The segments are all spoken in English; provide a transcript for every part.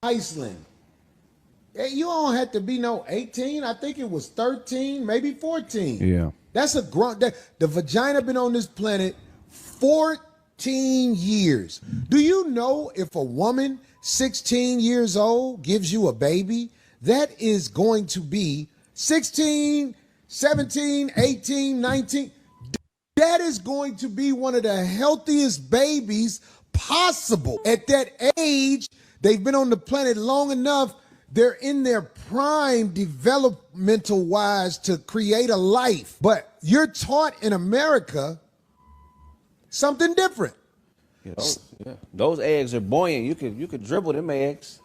Iceland. You don't have to be no 18. I think it was 13, maybe 14. Yeah. That's a grunt. The vagina been on this planet 14 years. Do you know if a woman 16 years old gives you a baby, that is going to be 16, 17, 18, 19. That is going to be one of the healthiest babies possible. At that age, they've been on the planet long enough. They're in their prime developmental wise to create a life. But you're taught in America something different. Those eggs are buoyant. You could dribble them eggs.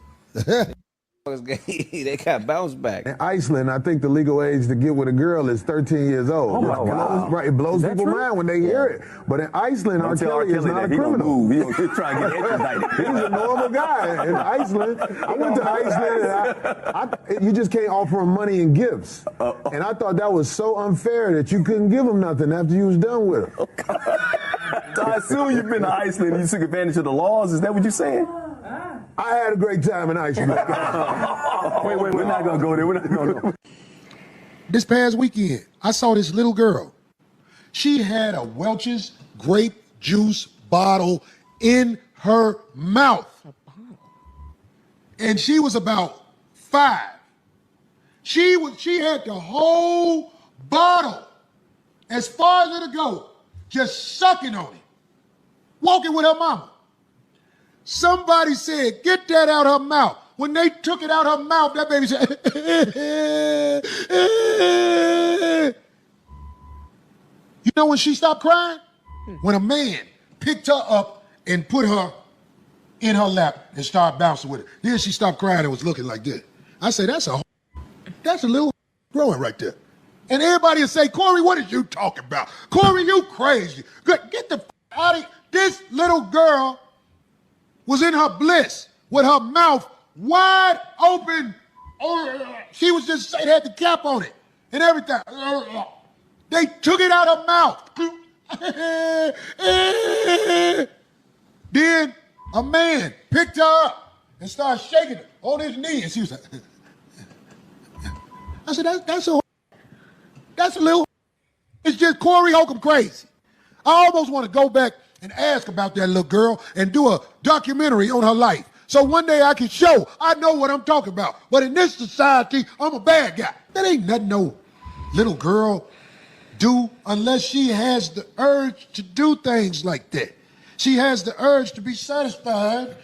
They got bounce back. In Iceland, I think the legal age to get with a girl is 13 years old. Oh my God. Right, it blows people's mind when they hear it. But in Iceland, R. Kelly is not a criminal. He's trying to get extradited. He's a normal guy in Iceland. I went to Iceland, and you just can't offer him money and gifts. And I thought that was so unfair that you couldn't give him nothing after you was done with him. So I assume you've been to Iceland and you took advantage of the laws. Is that what you're saying? I had a great time in Iceland. Wait, we're not going to go there. We're not going to. This past weekend, I saw this little girl. She had a Welch's grape juice bottle in her mouth. And she was about 5. She had the whole bottle as far as it'll go, just sucking on it, walking with her mama. Somebody said, get that out her mouth. When they took it out her mouth, that baby said, You know when she stopped crying? When a man picked her up and put her in her lap and started bouncing with it. Then she stopped crying and was looking like this. I say, that's a little growing right there. And everybody will say, Corey, what are you talking about? Corey, you crazy. Get the out of here. This little girl was in her bliss with her mouth wide open. She was just, it had the cap on it and everything. They took it out her mouth. Then a man picked her up and started shaking her on his knee. And she was like, I said, that's a little, it's just Corey Holcomb crazy. I almost want to go back and ask about that little girl and do a documentary on her life. So one day I can show I know what I'm talking about. But in this society, I'm a bad guy. That ain't nothing no little girl do unless she has the urge to do things like that. She has the urge to be satisfied.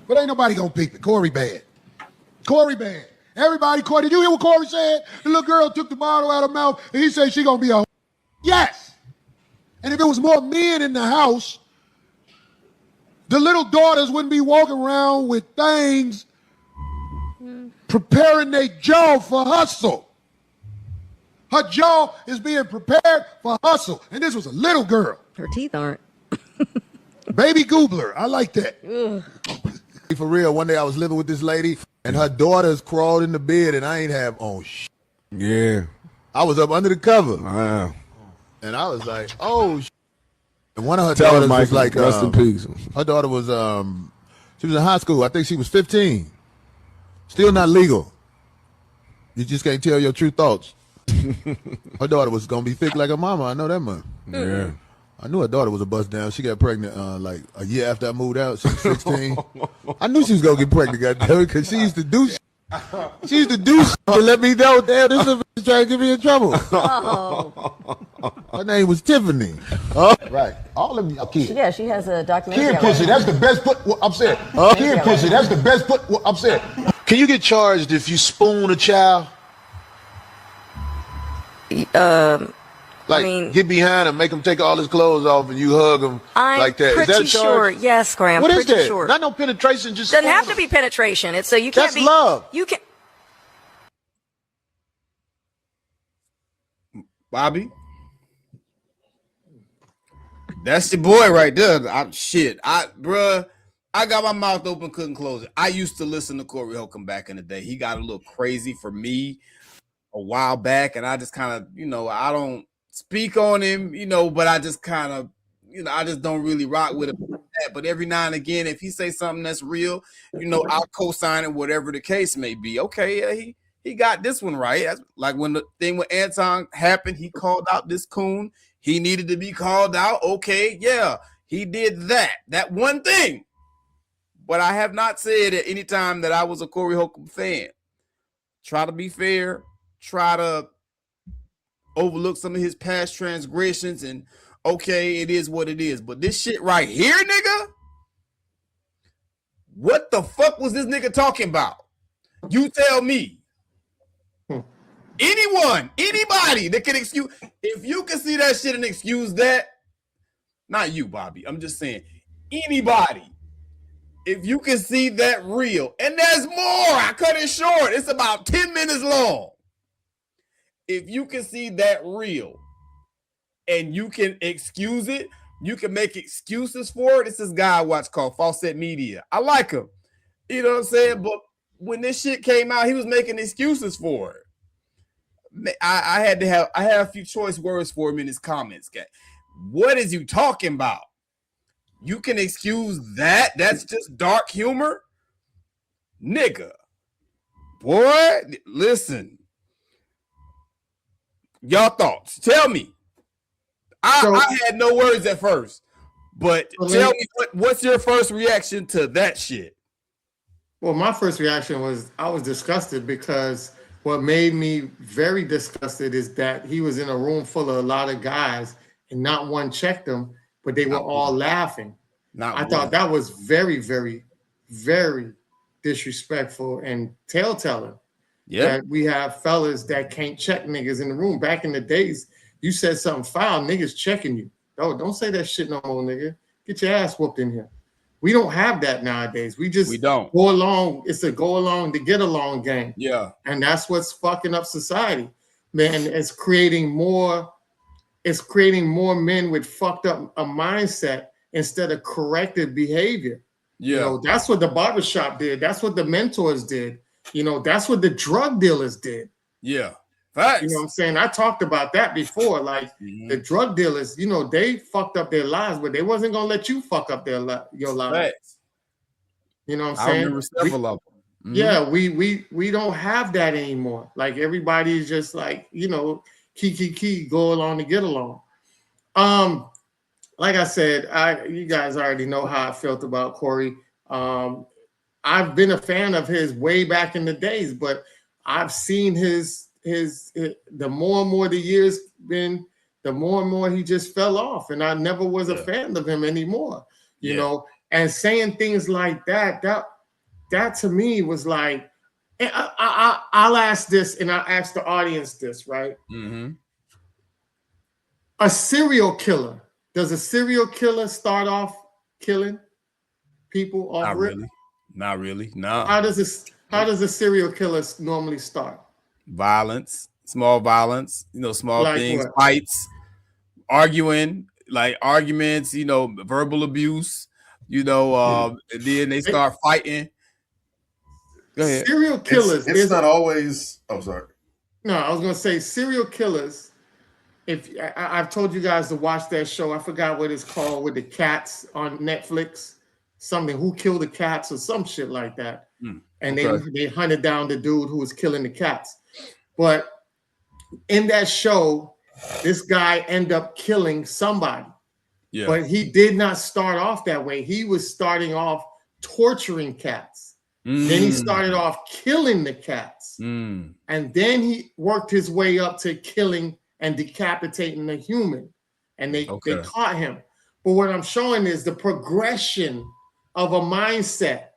But ain't nobody gonna pick me. Corey bad. Corey bad. Everybody, Corey, did you hear what Corey said? The little girl took the bottle out of her mouth and he said she gonna be a yes. And if it was more men in the house, the little daughters wouldn't be walking around with things preparing their jaw for hustle. Her jaw is being prepared for hustle. And this was a little girl. Her teeth aren't. Baby Goobler. I like that. For real, one day I was living with this lady and her daughters crawled in the bed and I ain't have on Yeah. I was up under the cover. Wow. And I was like, oh, and one of her Tell daughters Mike, was like, rest in peace. Her daughter was, she was in high school. I think she was 15. Still not legal. You just can't tell your true thoughts. Her daughter was going to be thick like her mama. I know that much. Yeah. I knew her daughter was a bust down. She got pregnant like a year after I moved out. She was 16. I knew she was going to get pregnant, goddamn, because she used to do shit. She used to do shit to let me know, damn, this is trying to get me in trouble. Her name was Tiffany. Right. All of y'all kids. Yeah, she has a documentary. Kid pussy, that's the best put. I'm saying. Kid pussy, that's the best put. I'm saying. Can you get charged if you spoon a child? Like, I mean, get behind him, make him take all his clothes off, and you hug him like that. Is that a pretty sure. charge? Yes, Graham. What is pretty that? Sure. Not no penetration. Just doesn't have to be penetration. It's so you can't That's be love. You can. Bobby, that's your boy right there. Bruh, I got my mouth open, couldn't close it. I used to listen to Corey Holcomb back in the day. He got a little crazy for me a while back, and I just kind of, I don't speak on him, but I just kind of, I just don't really rock with him. that. But every now and again, if he say something that's real, you know, I'll co-sign it, whatever the case may be. Okay, yeah, he got this one right. That's like when the thing with Anton happened, he called out this coon. He needed to be called out. Okay, yeah, he did that one thing. But I have not said at any time that I was a Corey Holcomb fan. Try to be fair. Try to overlook some of his past transgressions, and okay, it is what it is. But this shit right here, nigga, what the fuck was this nigga talking about? You tell me. Anyone, anybody that can excuse, if you can see that shit and excuse that, not you, Bobby, I'm just saying, anybody, if you can see that real, and there's more, I cut it short, it's about 10 minutes long. If you can see that real and you can excuse it, you can make excuses for it. It's this guy I watch called Fawcett Media. I like him. You know what I'm saying? But when this shit came out, he was making excuses for it. I had a few choice words for him in his comments. What is you talking about? You can excuse that? That's just dark humor? Nigga. Boy, listen. Y'all thoughts. Tell me. I had no words at first, but tell me what's your first reaction to that shit? Well, my first reaction was I was disgusted, because what made me very disgusted is that he was in a room full of a lot of guys and not one checked him, but they were all laughing. I thought that was very, very, very disrespectful and telltale. Yeah, that we have fellas that can't check niggas in the room. Back in the days, you said something foul, niggas checking you. Oh, don't say that shit no more, nigga. Get your ass whooped in here. We don't have that nowadays. We don't go along. It's a go along to get along game. Yeah, and that's what's fucking up society, man. It's creating more men with fucked up a mindset instead of corrective behavior. Yeah, you know, that's what the barbershop did. That's what the mentors did. You know, that's what the drug dealers did. Yeah. Facts. You know what I'm saying? I talked about that before. Like the drug dealers, you know, they fucked up their lives, but they wasn't gonna let you fuck up your lives. Facts. You know what I'm saying? I remember several of them. Yeah, we don't have that anymore. Like everybody's just like, you know, key, go along to get along. Like I said, you guys already know how I felt about Corey. I've been a fan of his way back in the days, but I've seen the more and more the years been, the more and more he just fell off, and I never was a fan of him anymore. You know, and saying things like that to me was like, I'll ask this, and I'll ask the audience this, right? A serial killer. Does a serial killer start off killing people off rip? Really. Not really. No. How does a serial killer normally start? Violence, small violence, you know, small like things, what? Fights, arguments, you know, verbal abuse, you know, and then they start fighting. Go ahead. Serial killers. It's not always. Oh, sorry. No, I was gonna say serial killers. If I've told you guys to watch that show, I forgot what it's called, with the cats on Netflix. Something, Who Killed the Cats or some shit like that. And they hunted down the dude who was killing the cats. But in that show, this guy ended up killing somebody. Yeah. But he did not start off that way. He was starting off torturing cats. Then he started off killing the cats. And then he worked his way up to killing and decapitating the human. And they caught him. But what I'm showing is the progression of a mindset.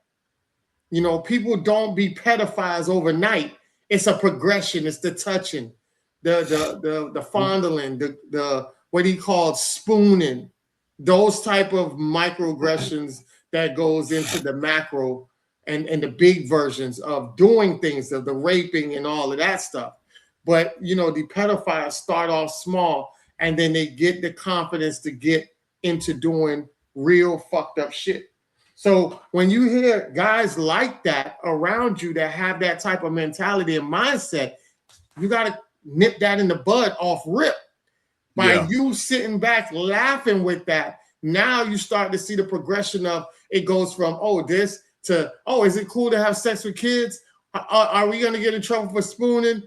You know, people don't be pedophiles overnight. It's a progression. It's the touching, the fondling, the what he called spooning, those type of microaggressions that goes into the macro and the big versions of doing things, of the raping and all of that stuff. But you know, the pedophiles start off small and then they get the confidence to get into doing real fucked up shit. So when you hear guys like that around you that have that type of mentality and mindset, you got to nip that in the bud off rip by you sitting back laughing with that. now you start to see the progression of it goes from, oh, this to, oh, is it cool to have sex with kids? Are we going to get in trouble for spooning?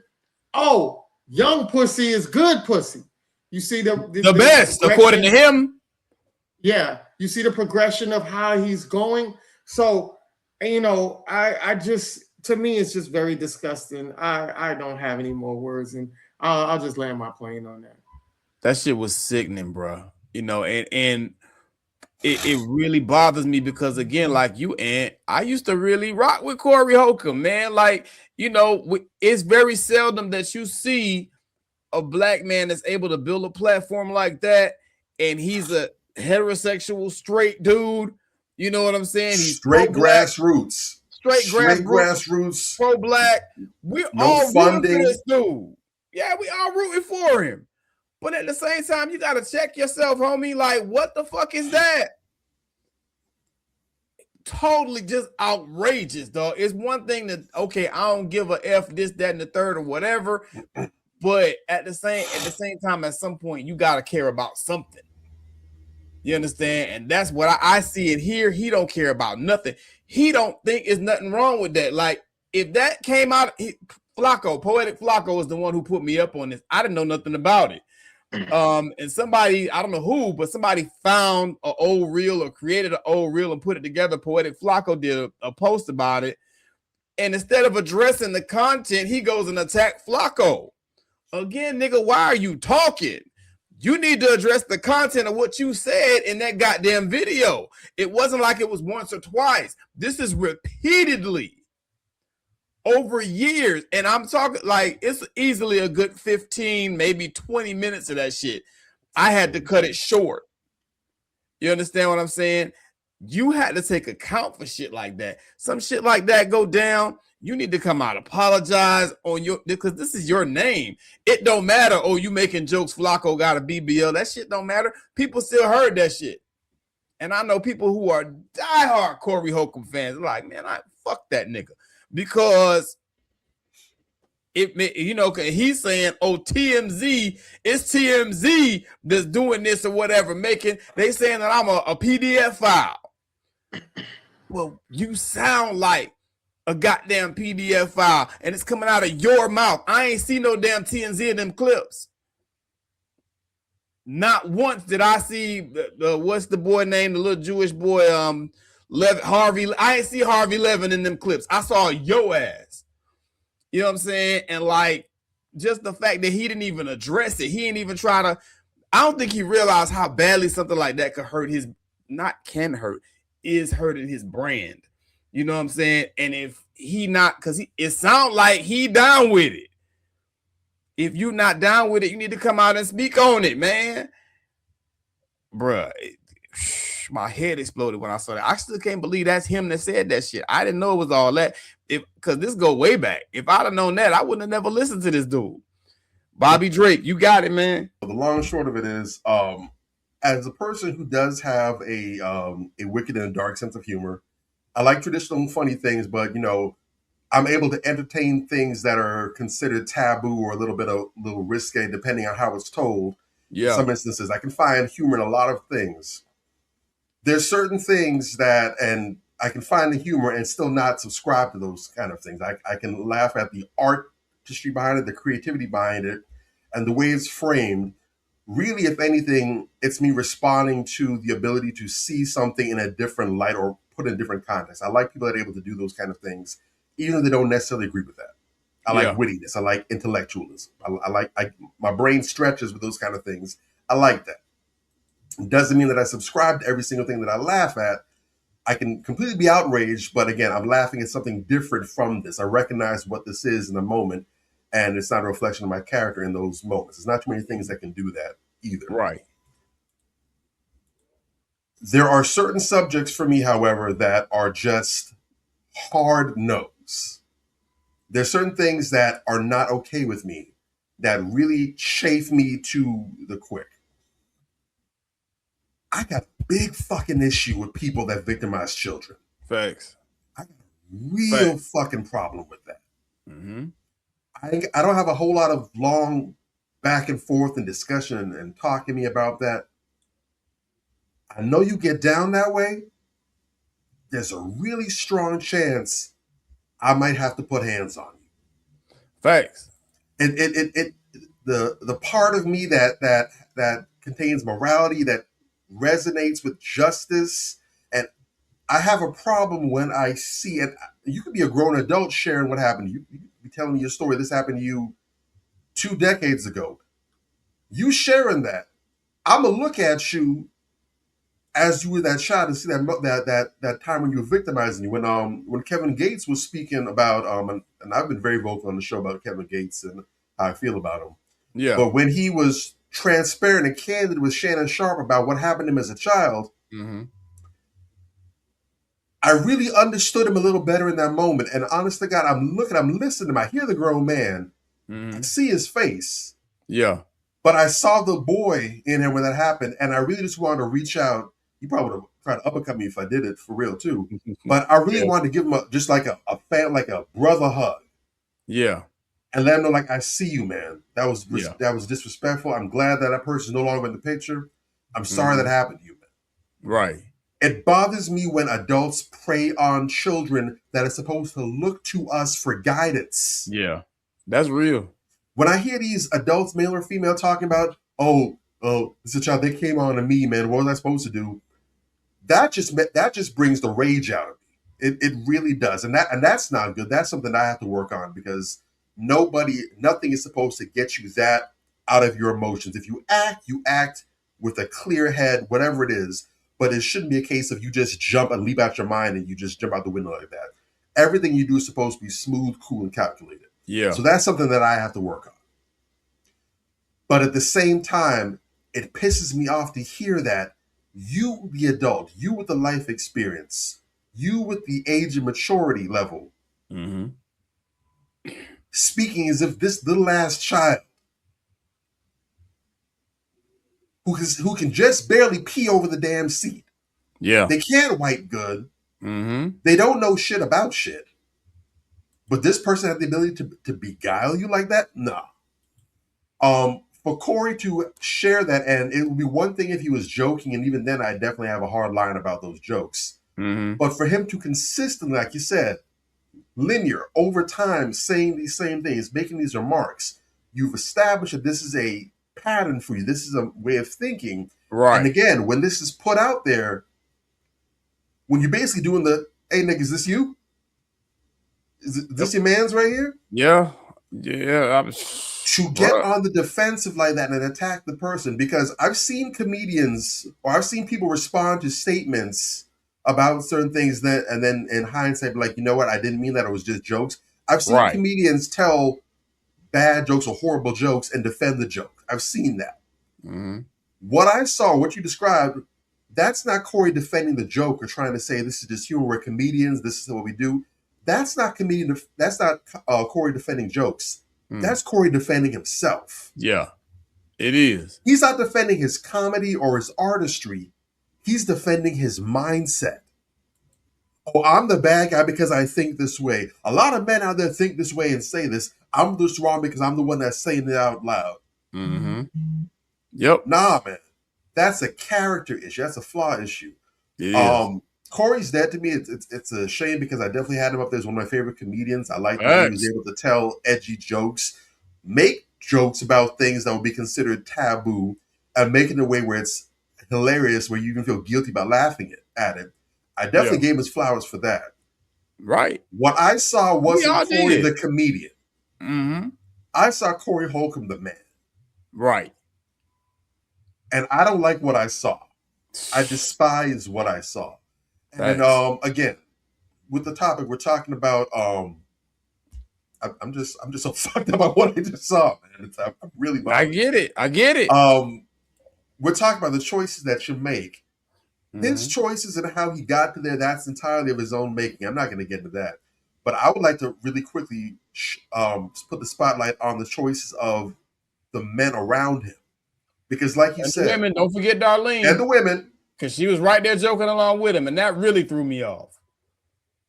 Oh, young pussy is good pussy. You see the best, according to him. Yeah, you see the progression of how he's going. So, you know, I just, to me, it's just very disgusting. I don't have any more words, and I'll just land my plane on that. That shit was sickening, bro. You know, and it really bothers me because, again, like you, and I used to really rock with Corey Holcomb, man. Like, you know, it's very seldom that you see a black man that's able to build a platform like that, and he's a heterosexual straight dude. You know what I'm saying? He's straight grassroots. Straight grassroots. Pro-black. We're all rooting for this dude. Yeah, we all rooting for him. But at the same time, you got to check yourself, homie. Like, what the fuck is that? Totally just outrageous, dog. It's one thing that, okay, I don't give a F this, that, and the third or whatever. But at the same time, at some point, you got to care about something. You understand? And that's what I see it here. He don't care about nothing. He don't think there's nothing wrong with that. Like, if that came out, Poetic Flacco is the one who put me up on this. I didn't know nothing about it. And somebody, I don't know who, but somebody found an old reel or created an old reel and put it together. Poetic Flacco did a post about it. And instead of addressing the content, he goes and attacks Flacco. Again, nigga, why are you talking? You need to address the content of what you said in that goddamn video. It wasn't like it was once or twice. This is repeatedly over years. And I'm talking like it's easily a good 15, maybe 20 minutes of that shit. I had to cut it short. You understand what I'm saying? You had to take account for shit like that. Some shit like that go down. You need to come out, apologize on your, because this is your name. It don't matter. Oh, you making jokes, Flacco got a BBL. That shit don't matter. People still heard that shit. And I know people who are diehard Corey Holcomb fans are like, man, fuck that nigga. Because you know, he's saying, oh, TMZ, it's TMZ that's doing this or whatever, they saying that I'm a PDF file. Well, you sound like a goddamn PDF file, and it's coming out of your mouth. I ain't see no damn TMZ in them clips. Not once did I see the what's the boy name, the little Jewish boy, Harvey. I ain't see Harvey Levin in them clips. I saw your ass. You know what I'm saying? And like, just the fact that he didn't even address it. He didn't even try to. I don't think he realized how badly something like that could hurt is hurting his brand. You know what I'm saying? And if he not, because it sounds like he down with it. If you not down with it, you need to come out and speak on it, man. Bruh, my head exploded when I saw that. I still can't believe that's him that said that shit. I didn't know it was all that. Because this go way back. If I'd have known that, I wouldn't have never listened to this dude. Bobby Drake, you got it, man. The long and short of it is, as a person who does have a wicked and dark sense of humor, I like traditional funny things, but you know, I'm able to entertain things that are considered taboo or a little risque, depending on how it's told. Yeah. In some instances, I can find humor in a lot of things. There's certain things that, and I can find the humor and still not subscribe to those kind of things. I can laugh at the artistry behind it, the creativity behind it, and the way it's framed. Really, if anything, it's me responding to the ability to see something in a different light or put in a different context. I like people that are able to do those kind of things, even if they don't necessarily agree with that. I like wittiness. I like intellectualism. My brain stretches with those kind of things. I like that. It doesn't mean that I subscribe to every single thing that I laugh at. I can completely be outraged, but again, I'm laughing at something different from this. I recognize what this is in the moment, and it's not a reflection of my character in those moments. There's not too many things that can do that either. Right. There are certain subjects for me, however, that are just hard no's. There's certain things that are not okay with me that really chafe me to the quick. I got a big fucking issue with people that victimize children. Facts. I got a real fucking problem with that. Mm-hmm. I don't have a whole lot of long back and forth and discussion and talking to me about that. I know you get down that way, there's a really strong chance I might have to put hands on you. Facts. The part of me that contains morality, that resonates with justice, and I have a problem when I see it. You could be a grown adult sharing what happened to you. You could be telling me your story. This happened to you 2 decades ago. You sharing that, I'm gonna look at you as you were that child and see that time when you were victimizing you. When Kevin Gates was speaking about and I've been very vocal on the show about Kevin Gates and how I feel about him. Yeah. But when he was transparent and candid with Shannon Sharpe about what happened to him as a child, I really understood him a little better in that moment. And honest to God, I'm listening to him. I hear the grown man. I see his face. Yeah. But I saw the boy in him when that happened, and I really just wanted to reach out. He probably would have tried to uppercut me if I did it for real too. But I really wanted to give him just like a brother hug. Yeah. And let him know, like, I see you, man. That was disrespectful. I'm glad that person is no longer in the picture. I'm sorry that happened to you, man. Right. It bothers me when adults prey on children that are supposed to look to us for guidance. Yeah. That's real. When I hear these adults, male or female, talking about, oh, it's a child, they came on to me, man. What was I supposed to do? That just brings the rage out of me. It really does. And that's not good. That's something I have to work on, because nothing is supposed to get you that out of your emotions. If you act with a clear head, whatever it is, but it shouldn't be a case of you just jump and leap out your mind and you just jump out the window like that. Everything you do is supposed to be smooth, cool, and calculated. Yeah. So that's something that I have to work on. But at the same time, it pisses me off to hear that you, the adult, you with the life experience, you with the age and maturity level, speaking as if this little ass child who can just barely pee over the damn seat. Yeah. They can't wipe good. They don't know shit about shit. But this person had the ability to beguile you like that? No. For Corey to share that, and it would be one thing if he was joking, and even then I definitely have a hard line about those jokes. But for him to consistently, like you said, linear, over time, saying these same things, making these remarks, you've established that this is a pattern for you. This is a way of thinking. Right. And again, when this is put out there, when you're basically doing hey, Nick, is this you? Is this your man's right here? Yeah. Yeah. To get on the defensive like that and attack the person, because I've seen comedians or I've seen people respond to statements about certain things and then in hindsight, be like, you know what? I didn't mean that. It was just jokes. I've seen comedians tell bad jokes or horrible jokes and defend the joke. I've seen that. What I saw, what you described, that's not Corey defending the joke or trying to say this is just humor. We're comedians. This is what we do. That's not comedian. That's not Corey defending jokes. That's Corey defending himself. Yeah, it is. He's not defending his comedy or his artistry. He's defending his mindset. Oh, I'm the bad guy because I think this way. A lot of men out there think this way and say this. I'm just wrong because I'm the one that's saying it out loud. Yep. Nah, man. That's a character issue. That's a flaw issue. It is. Corey's dead to me. It's a shame because I definitely had him up there as one of my favorite comedians. I like that he was able to tell edgy jokes, make jokes about things that would be considered taboo, and make it in a way where it's hilarious, where you even feel guilty about laughing at it. I definitely gave him his flowers for that. Right. What I saw wasn't Corey the comedian. I saw Corey Holcomb the man. Right. And I don't like what I saw. I despise what I saw. And again, with the topic we're talking about, I'm just so fucked up about what I just saw, man. I'm really bothered. I get it. We're talking about the choices that you make. His choices and how he got to there, that's entirely of his own making. I'm not going to get into that. But I would like to really quickly put the spotlight on the choices of the men around him. Because like you said, the women, don't forget Darlene. And the women. Because she was right there joking along with him, and that really threw me off.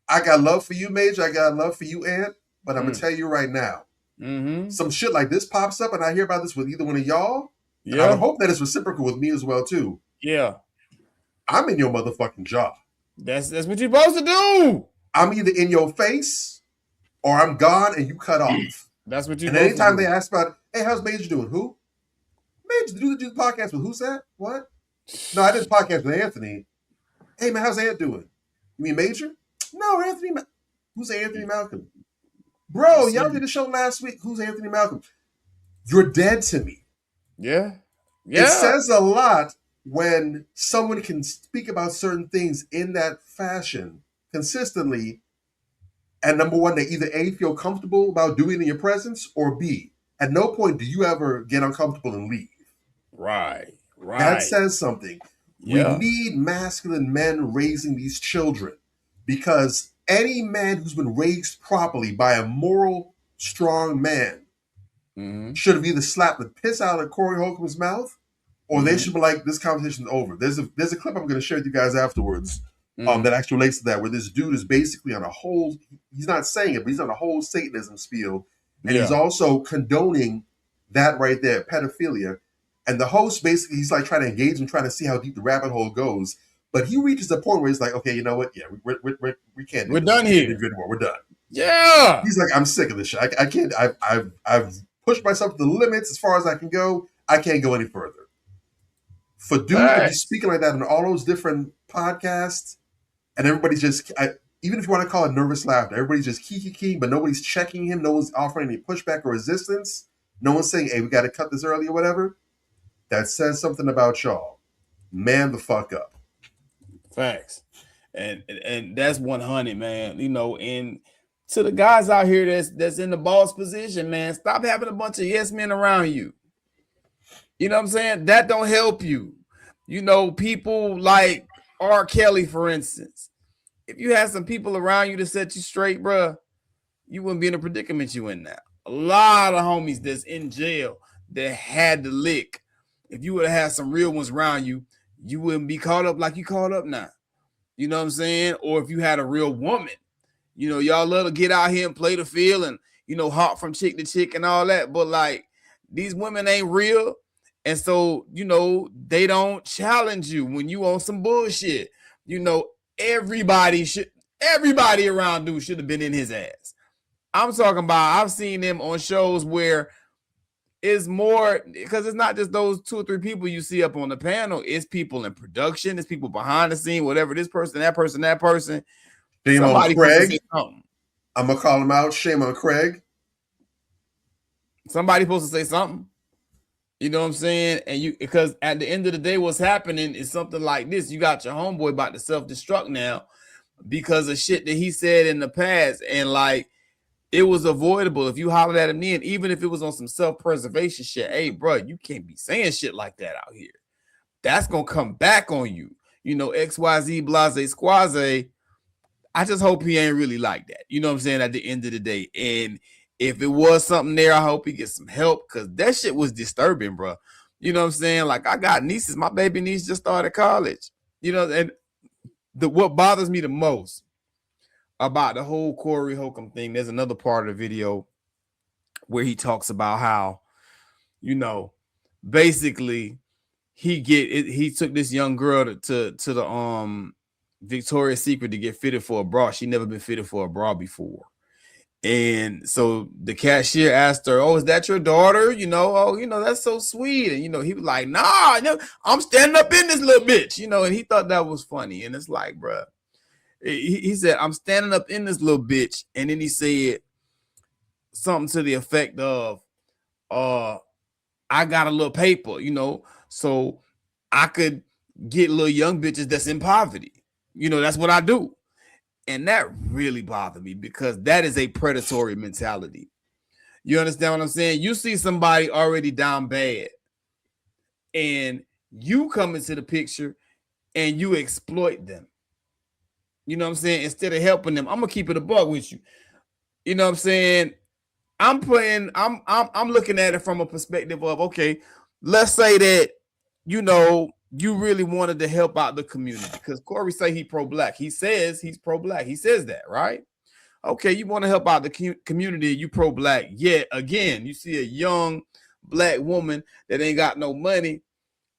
I got love for you, Major. I got love for you, Aunt. But I'm going to tell you right now, some shit like this pops up, and I hear about this with either one of y'all. Yeah. I would hope that it's reciprocal with me as well, too. Yeah. I'm in your motherfucking jaw. That's what you're supposed to do. I'm either in your face or I'm gone and you cut off. That's what you're And supposed to anytime do. they ask about, hey, how's Major doing? Who? Major, do the podcast with who's that? What? No, I did a podcast with Anthony. Hey, man, how's Ant doing? You mean Major? No, Anthony. Who's Anthony Malcolm? Bro, y'all did a show last week. Who's Anthony Malcolm? You're dead to me. Yeah. It says a lot when someone can speak about certain things in that fashion consistently. And number one, they either A, feel comfortable about doing it in your presence, or B, at no point do you ever get uncomfortable and leave. Right. That says something. Yeah. We need masculine men raising these children, because any man who's been raised properly by a moral, strong man should have either slapped the piss out of Corey Holcomb's mouth, or they should be like, this conversation's over. There's a clip I'm going to share with you guys afterwards that actually relates to that, where this dude is basically on a whole, he's not saying it, but he's on a whole Satanism spiel, and he's also condoning that right there, pedophilia. And the host basically, he's like trying to engage and trying to see how deep the rabbit hole goes. But he reaches a point where he's like, okay, you know what? Yeah, we can't do We're this. done We here. can't do it anymore. We're done. Yeah. He's like, I'm sick of this shit. I can't. I've pushed myself to the limits as far as I can go. I can't go any further. For dude to be speaking like that on all those different podcasts, and everybody's just, even if you want to call it nervous laughter, everybody's just kiki, but nobody's checking him. No one's offering any pushback or resistance. No one's saying, hey, we got to cut this early or whatever. That says something about y'all. Man the fuck up. Facts. And that's 100, man. You know, and to the guys out here that's in the boss position, man, stop having a bunch of yes men around you. You know what I'm saying? That don't help you. You know, people like R. Kelly, for instance. If you had some people around you to set you straight, bruh, you wouldn't be in a predicament you in now. A lot of homies that's in jail that had the lick. If you would have had some real ones around you, you wouldn't be caught up like you caught up now. You know what I'm saying? Or if you had a real woman, you know, y'all love to get out here and play the field and, you know, hop from chick to chick and all that. But like, these women ain't real. And so, you know, they don't challenge you when you on some bullshit. You know, everybody around dude should have been in his ass. I'm talking about, I've seen them on shows where it's more, because it's not just those 2 or 3 people you see up on the panel. It's people in production. It's people behind the scene, whatever, this person, that person, that person. Shame on Craig. I'm going to call him out. Shame on Craig. Somebody's supposed to say something. You know what I'm saying? And you, because at the end of the day, what's happening is something like this. You got your homeboy about to self-destruct now because of shit that he said in the past. And like, it was avoidable if you hollered at him then, even if it was on some self-preservation shit. Hey, bro, you can't be saying shit like that out here. That's going to come back on you. You know, XYZ, blase, squaze. I just hope he ain't really like that. You know what I'm saying? At the end of the day. And if it was something there, I hope he gets some help, because that shit was disturbing, bro. You know what I'm saying? Like, I got nieces. My baby niece just started college. You know, and what bothers me the most about the whole Corey Holcomb thing, there's another part of the video where he talks about how, you know, basically he took this young girl to the Victoria's Secret to get fitted for a bra. She never been fitted for a bra before. And so the cashier asked her, "Oh, is that your daughter? You know, oh, you know, that's so sweet." And, you know, he was like, "Nah, no, I'm standing up in this little bitch," you know, and he thought that was funny. And it's like, bruh, he said, "I'm standing up in this little bitch." And then he said something to the effect of, I got a little paper, you know, so I could get little young bitches that's in poverty. You know, that's what I do. And that really bothered me, because that is a predatory mentality. You understand what I'm saying? You see somebody already down bad and you come into the picture and you exploit them. You know what I'm saying? Instead of helping them, I'm going to keep it a buck with you. You know what I'm saying? I'm looking at it from a perspective of, okay, let's say that, you know, you really wanted to help out the community, because Corey say he pro-black. He says he's pro-black. He says that, right? Okay, you want to help out the community, you pro-black. Yet again, you see a young black woman that ain't got no money,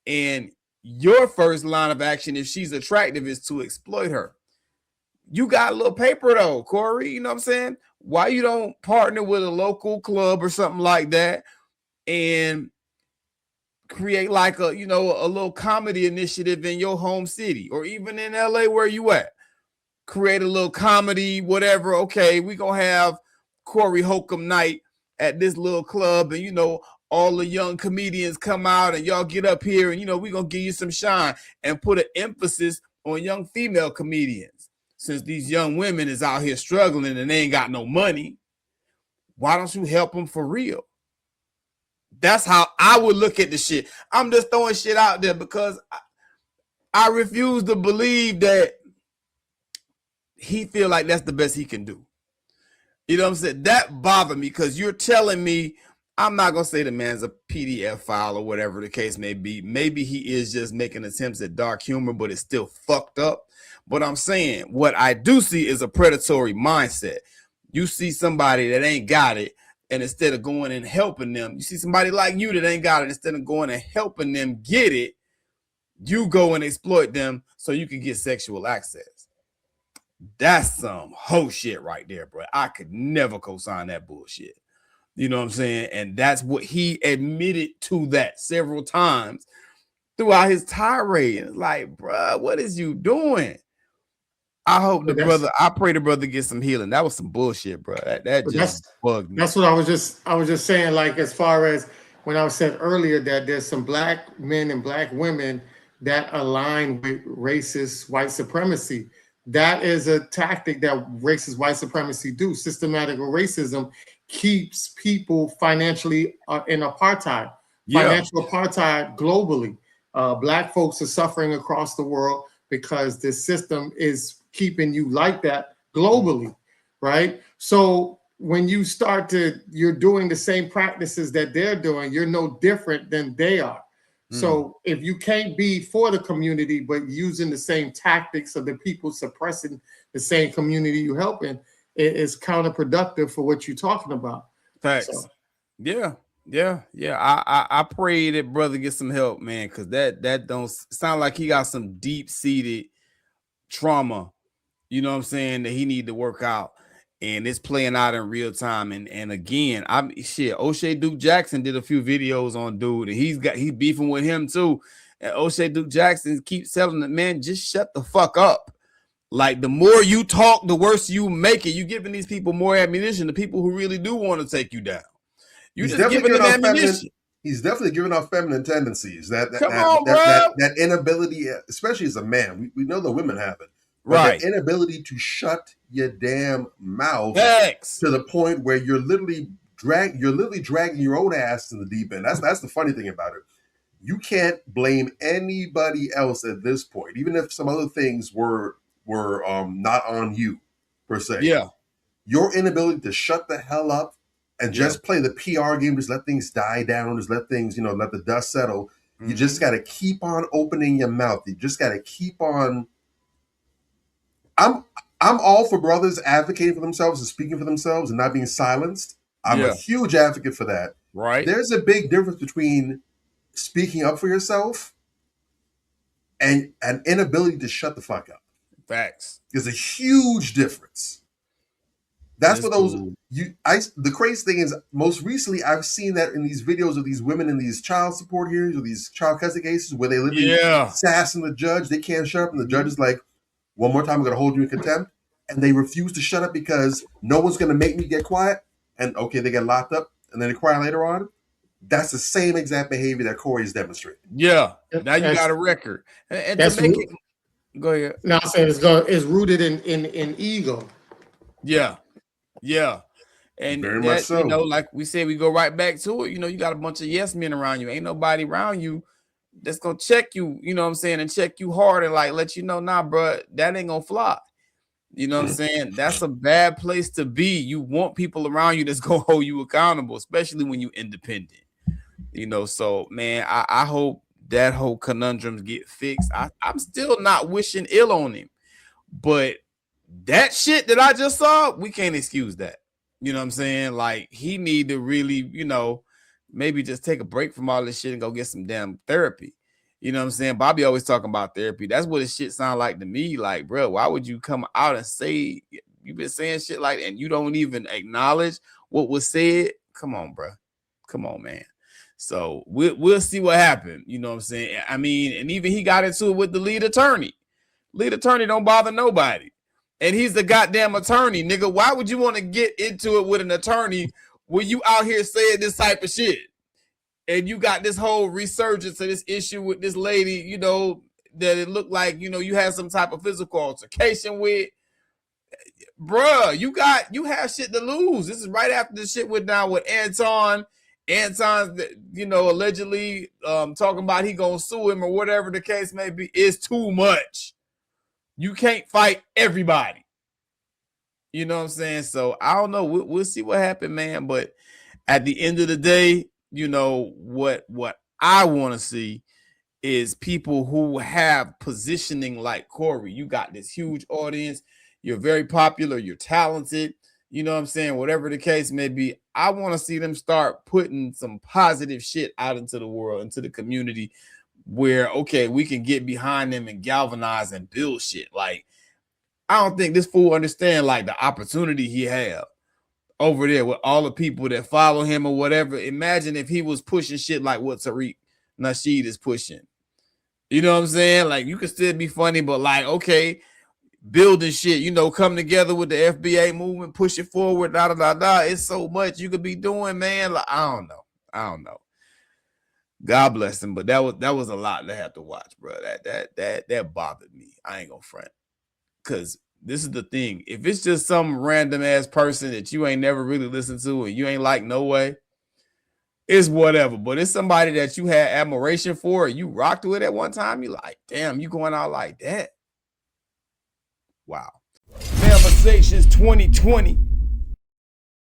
and your first line of action, if she's attractive, is to exploit her. You got a little paper though, Corey. You know what I'm saying? Why you don't partner with a local club or something like that and create like a, you know, a little comedy initiative in your home city or even in LA where you at? Create a little comedy, whatever. Okay, we gonna have Corey Holcomb night at this little club, and you know, all the young comedians come out and y'all get up here and you know, we gonna give you some shine and put an emphasis on young female comedians. Since these young women is out here struggling and they ain't got no money, why don't you help them for real? That's how I would look at the shit. I'm just throwing shit out there because I refuse to believe that he feel like that's the best he can do. You know what I'm saying? That bothered me because you're telling me, I'm not going to say the man's a PDF file or whatever the case may be. Maybe he is just making attempts at dark humor, but it's still fucked up. But I'm saying what I do see is a predatory mindset. You see somebody that ain't got it, and instead of going and helping them, you see somebody like you that ain't got it, instead of going and helping them get it, you go and exploit them so you can get sexual access. That's some hoe shit right there, bro. I could never co-sign that bullshit. You know what I'm saying? And that's what he admitted to that several times throughout his tirade. It's like, bro, what is you doing? I hope the brother, I pray the brother gets some healing. That was some bullshit, bro. That just bugged me. That's what I was just saying, like, as far as when I said earlier that there's some black men and black women that align with racist white supremacy. That is a tactic that racist white supremacy do. Systematic racism keeps people financially in apartheid, financial apartheid globally. Black folks are suffering across the world because this system is keeping you like that globally, right? So when you you're doing the same practices that they're doing, you're no different than they are. So if you can't be for the community, but using the same tactics of the people suppressing the same community you helping, it is counterproductive for what you're talking about. Facts. So. Yeah. I pray that brother get some help, man, because that don't sound like he got some deep-seated trauma, you know what I'm saying, that he need to work out. And it's playing out in real time. And again, O'Shea Duke Jackson did a few videos on dude, and he's beefing with him too. And O'Shea Duke Jackson keeps telling the man, just shut the fuck up. Like, the more you talk, the worse you make it. You giving these people more ammunition, the people who really do want to take you down. You just giving them ammunition. He's definitely giving off feminine tendencies. That inability, especially as a man, we know the women have it. Right. The inability to shut your damn mouth to the point where you're literally dragging your own ass to the deep end. That's the funny thing about it. You can't blame anybody else at this point, even if some other things were not on you per se. Yeah. Your inability to shut the hell up and just play the PR game, just let things die down, just let things, let the dust settle. Mm-hmm. You just got to keep on opening your mouth. You just got to keep on. I'm all for brothers advocating for themselves and speaking for themselves and not being silenced. I'm a huge advocate for that. Right. There's a big difference between speaking up for yourself and an inability to shut the fuck up. Facts. There's a huge difference. That's what those the crazy thing is, most recently I've seen that in these videos of these women in these child support hearings or these child custody cases where they literally sassing the judge, they can't shut up, and the judge is like, one more time, I'm going to hold you in contempt. And they refuse to shut up because no one's going to make me get quiet. And okay, they get locked up and then they cry later on. That's the same exact behavior that Corey is demonstrating. Yeah. Now you got a record. And to make it, go ahead. Now I'm saying it's rooted in ego. Yeah. Yeah. And very much so. Like we said, we go right back to it. You got a bunch of yes men around you. Ain't nobody around you that's gonna check you, you know what I'm saying, and check you hard and like let you know, nah, bro, that ain't gonna fly. You know what I'm saying? That's a bad place to be. You want people around you that's gonna hold you accountable, especially when you independent. So man, I hope that whole conundrum get fixed. I'm still not wishing ill on him, but that shit that I just saw, we can't excuse that. You know what I'm saying? Like, he need to really, maybe just take a break from all this shit and go get some damn therapy. You know what I'm saying? Bobby always talking about therapy. That's what this shit sound like to me. Like, bro, why would you come out and say you've been saying shit like that and you don't even acknowledge what was said? Come on, bro. Come on, man. So we'll see what happened. You know what I'm saying? I mean, and even he got into it with the lead attorney. Lead attorney don't bother nobody. And he's the goddamn attorney, nigga. Why would you want to get into it with an attorney when you out here saying this type of shit? And you got this whole resurgence of this issue with this lady, you know, that it looked like, you know, you had some type of physical altercation with. Bruh, you have shit to lose. This is right after the shit went down with Anton. Anton's, you know, allegedly talking about he gonna sue him or whatever the case may be. Is too much. You can't fight everybody. You know what I'm saying? So I don't know. We'll see what happened, man. But at the end of the day, you know, what I want to see is people who have positioning like Corey. You got this huge audience. You're very popular. You're talented. You know what I'm saying? Whatever the case may be, I want to see them start putting some positive shit out into the world, into the community where, okay, we can get behind them and galvanize and build shit. Like, I don't think this fool understand like the opportunity he have over there with all the people that follow him or whatever. Imagine if he was pushing shit like what Tariq Nasheed is pushing. You know what I'm saying? Like, you can still be funny, but like, okay, building shit, you know, come together with the FBA movement, push it forward, It's so much you could be doing, man. Like, I don't know. God bless him, but that was a lot to have to watch, bro. That bothered me. I ain't gonna front. Cause this is the thing. If it's just some random ass person that you ain't never really listened to and you ain't like no way, it's whatever. But it's somebody that you had admiration for, you rocked with at one time. You like, damn, you going out like that. Wow. Manversations 2020.